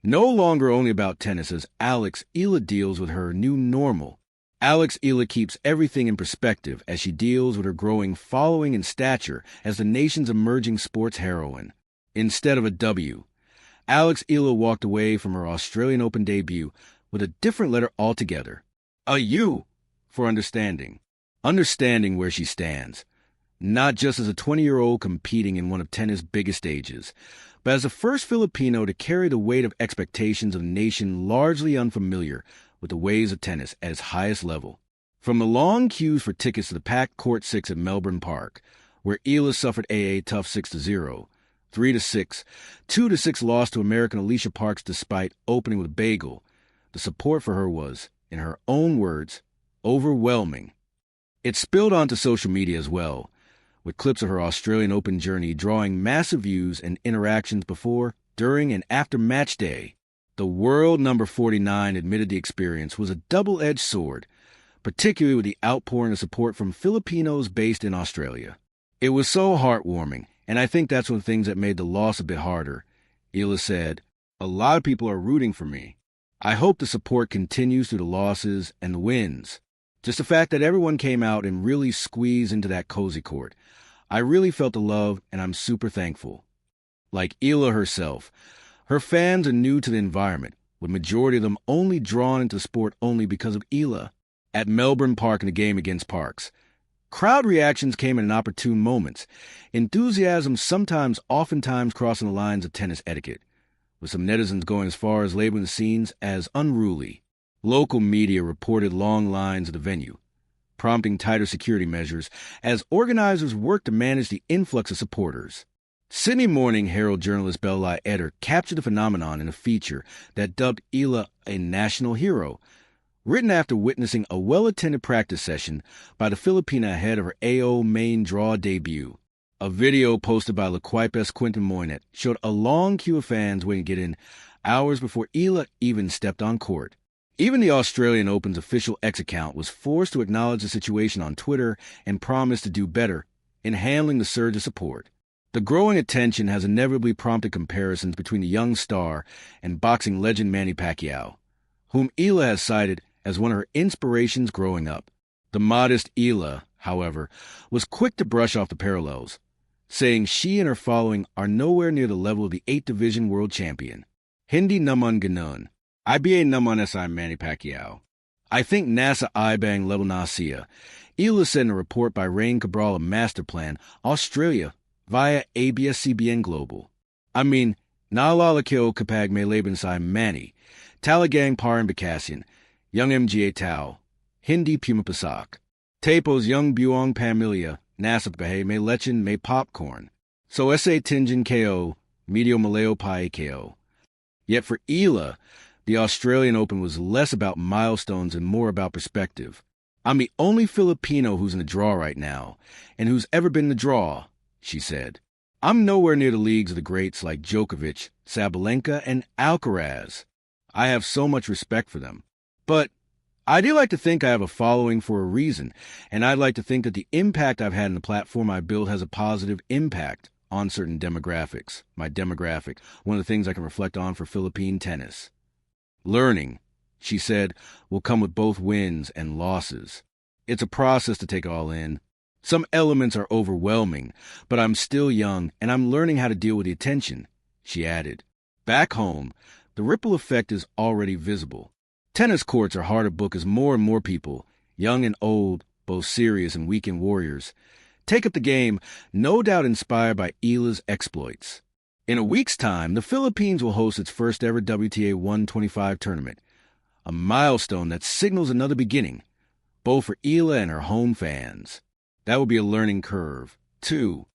No longer only about tennis as Alex Eala deals with her new normal. Alex Eala keeps everything in perspective as she deals with her growing following and stature as the nation's emerging sports heroine. Instead of a W, Alex Eala walked away from her Australian Open debut with a different letter altogether. A U for understanding. Understanding where she stands. Not just as a 20-year-old competing in one of tennis' biggest stages, but as the first Filipino to carry the weight of expectations of a nation largely unfamiliar with the ways of tennis at its highest level. From the long queues for tickets to the packed Court 6 at Melbourne Park, where Eala suffered a tough 6-0, 3-6, 2-6 loss to American Alicia Parks despite opening with a bagel, the support for her was, in her own words, overwhelming. It spilled onto social media as well, with clips of her Australian Open journey drawing massive views and interactions before, during, and after match day. The world number 49 admitted the experience was a double-edged sword, particularly with the outpouring of support from Filipinos based in Australia. It was so heartwarming, and I think that's one of the things that made the loss a bit harder. Eala said, "A lot of people are rooting for me. I hope the support continues through the losses and the wins. Just the fact that everyone came out and really squeezed into that cozy court. I really felt the love, and I'm super thankful." Like Eala herself, her fans are new to the environment, with majority of them only drawn into sport only because of Eala. At Melbourne Park in the game against Parks, crowd reactions came in inopportune moments, enthusiasm oftentimes crossing the lines of tennis etiquette, with some netizens going as far as labeling the scenes as unruly. Local media reported long lines at the venue, prompting tighter security measures as organizers worked to manage the influx of supporters. Sydney Morning Herald journalist Bella Eder captured the phenomenon in a feature that dubbed Eala a national hero, written after witnessing a well-attended practice session by the Filipina ahead of her AO main draw debut. A video posted by Laquipes Quinton Moynet showed a long queue of fans waiting to get in hours before Eala even stepped on court. Even the Australian Open's official X account was forced to acknowledge the situation on Twitter and promise to do better in handling the surge of support. The growing attention has inevitably prompted comparisons between the young star and boxing legend Manny Pacquiao, whom Eala has cited as one of her inspirations growing up. The modest Eala, however, was quick to brush off the parallels, saying she and her following are nowhere near the level of the 8th Division world champion. Hindi naman ganun. IBA naman si Manny Pacquiao. I think nasa ibang level na siya. Eala said in a report by Rain Cabral of Masterplan, Australia, via ABS-CBN Global. I mean, naalala ko kapag may laban si Manny, talagang parang Bacasian, young MGA Tao, hindi pumapasak. Tapos young buong pamilya, nasa bahay may lechon may popcorn. So sa tingin ko, medyo malayo pa ko. Yet for Eala, the Australian Open was less about milestones and more about perspective. I'm the only Filipino who's in the draw right now, and who's ever been in the draw, she said. I'm nowhere near the leagues of the greats like Djokovic, Sabalenka, and Alcaraz. I have so much respect for them. But I do like to think I have a following for a reason, and I'd like to think that the impact I've had in the platform I build has a positive impact on certain demographics. My demographic, one of the things I can reflect on for Philippine tennis. Learning, she said, will come with both wins and losses. It's a process to take it all in. Some elements are overwhelming, but I'm still young and I'm learning how to deal with the attention, she added. Back home, the ripple effect is already visible. Tennis courts are hard to book as more and more people, young and old, both serious and weekend warriors, take up the game, no doubt inspired by Eala's exploits. In a week's time, the Philippines will host its first ever WTA 125 tournament, a milestone that signals another beginning, both for Eala and her home fans. That will be a learning curve, too.